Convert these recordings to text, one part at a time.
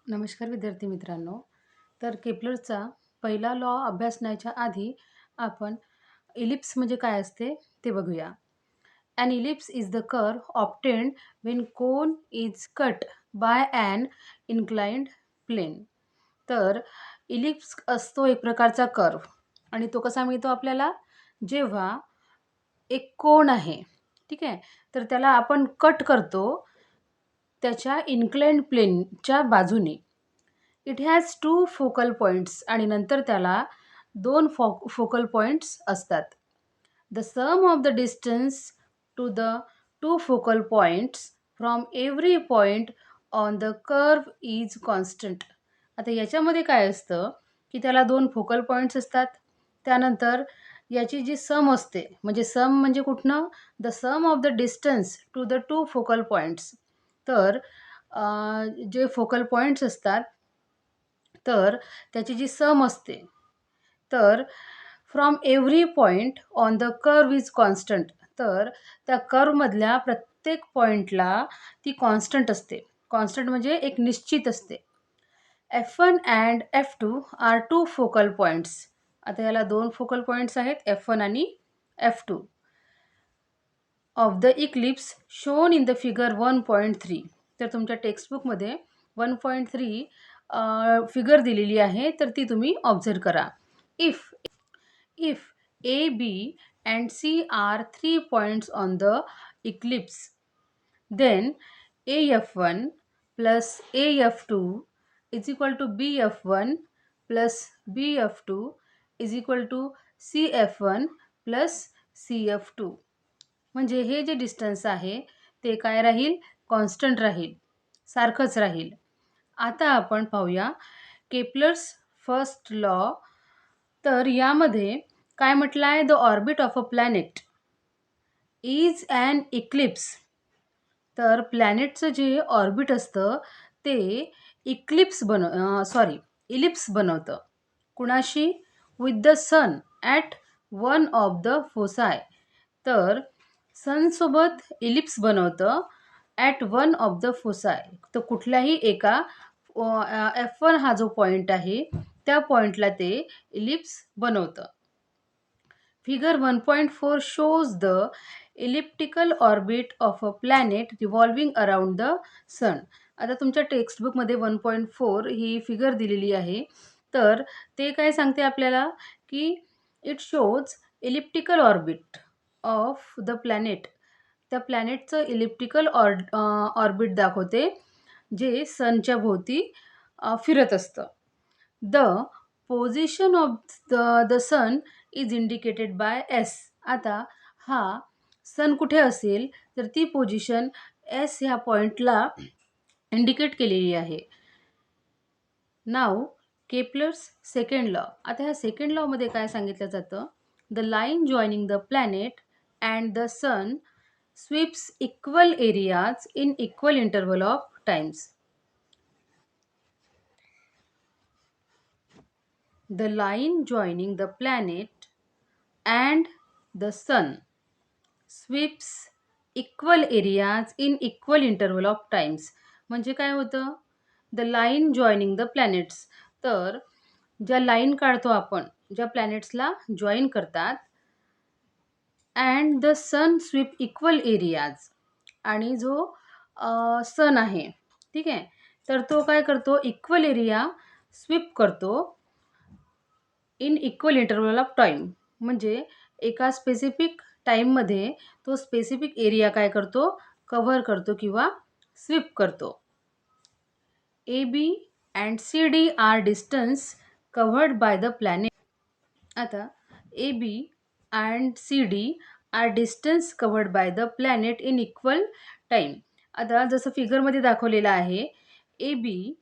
नमस्कार विद्यार्थी मित्रांनो. तर केपलरचा पहिला लॉ अभ्यासण्याच्या आधी आपण इलिप्स म्हणजे काय असते ते बघूया. An ellipse is the curve obtained when cone is cut by an inclined plane. तर इलिप्स असतो एक प्रकारचा कर्व आणि तो कसा मिळतो आपल्याला जेव्हा एक कोन आहे, ठीक आहे, तर त्याला आपण कट करतो त्याच्या इन्क्लाइन्ड प्लेनच्या बाजूने. It has two focal points आणि नंतर त्याला दोन फोकल पॉईंट्स असतात. The sum of the distance to the two focal points from every point on the curve is constant. आता याच्यामध्ये काय असतं की त्याला दोन फोकल पॉईंट्स असतात. त्यानंतर याची जी सम असते, म्हणजे सम म्हणजे कुठनं, the sum of the distance to the two focal points. तर जे फोकल पॉईंट्स असतात तर त्याची जी सम असते, तर from every point on the curve is constant. तर त्या कर्वमधल्या प्रत्येक पॉईंटला ती कॉन्स्टंट असते. कॉन्स्टंट म्हणजे एक निश्चित असते. F1 and F2 are two focal points. आता याला दोन फोकल पॉईंट्स आहेत, F1 आणि F2 of the ellipse shown in the figure 1.3. तर तुमच्या टेक्स्टबुकमध्ये 1.3 फिगर दिलेली आहे, तर ती तुम्ही ऑब्झर्व करा. If if A B and C are 3 points on the ellipse, then AF1 plus AF2 is equal to BF1 plus BF2 is equal to CF1 plus CF2. म्हणजे हे जे डिस्टन्स आहे ते काय राहील, कॉन्स्टंट राहील, सारखंच राहील. आता आपण पाहूया केपलर्स फर्स्ट लॉ. तर यामध्ये काय म्हटलं आहे, the orbit of a planet is an eclipse. तर प्लॅनेटचं जे ऑर्बिट असतं ते इलिप्स बनवतं. कुणाशी, with the sun at one of the foci. तर सनसोबत इलिप्स बनवतं at one of the foci. तर कुठल्याही एका F1 हा जो पॉईंट आहे त्या पॉईंटला ते इलिप्स बनवतं. Figure 1.4 shows the elliptical orbit of a planet revolving around the sun. आता तुमच्या टेक्स्टबुकमध्ये 1.4 ही फिगर दिलेली आहे. तर ते काय सांगते आपल्याला की it shows elliptical orbit of the planet. त्या प्लॅनेटचं इलिप्टिकल ऑर्बिट दाखवते जे सनच्या भोवती फिरत असतं. The position of the sun is indicated by S. आता हा सन कुठे असेल तर ती पोझिशन एस ह्या पॉईंटला इंडिकेट केलेली आहे. नाव केपलर्स सेकंड लॉ. आता ह्या सेकंड लॉमध्ये काय सांगितलं जातं, the line joining the planet and the sun sweeps equal areas in equal interval of times. The line joining the planet and the sun sweeps equal areas in equal interval of times. म्हणजे काय होतं, the line joining the planets. तर ज्या line काढतो आपण, ज्या प्लॅनेट्सला join करतात, and the sun sweep equal areas. आणि जो सन आहे, ठीक आहे, तर तो काय करतो, इक्वल एरिया स्वीप करतो in equal interval of time. म्हणजे एका स्पेसिफिक टाईममध्ये तो स्पेसिफिक एरिया काय करतो, कव्हर करतो किंवा स्वीप करतो. A B and C D are distance covered by the planet. आता A B and C D are distance covered by the planet in equal time. आता जसं फिगरमध्ये दाखवलेलं आहे, A B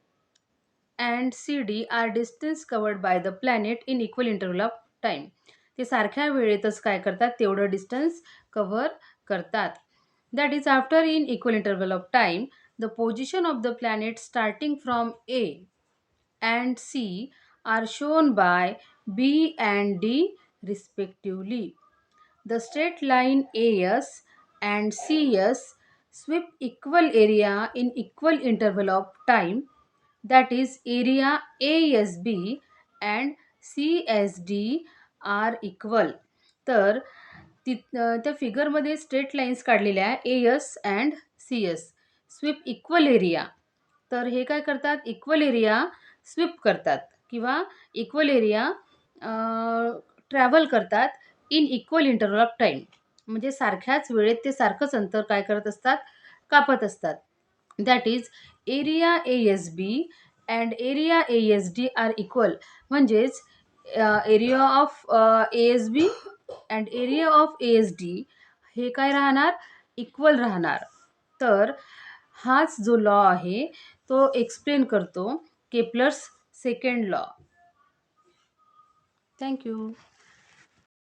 and C D are distance covered by the planet in equal interval of time. ते सारख्या वेळेतच काय करतात, तेवढं डिस्टन्स कव्हर करतात. That is after in equal interval of time the position of the planet starting from A and C are shown by B and D respectively. The straight line AS and CS sweep equal area in equal interval of time. that is area ASB and CSD are equal. तर त्या फिगरमध्ये straight lines काढलेल्या आहे S and C S. Sweep equal area. तर हे काय करतात, equal area sweep करतात किंवा इक्वल एरिया ट्रॅव्हल करतात in equal interval of time. म्हणजे सारख्याच वेळेत ते सारखंच अंतर काय करत असतात, कापत असतात. That is area ASB and area ASD are equal. म्हणजेच area of ASB and area of ASD हे काय राहणार, इक्वल राहणार. तर हाच जो लॉ आहे तो एक्सप्लेन करतो केपलर्स सेकंड लॉ. थँक्यू.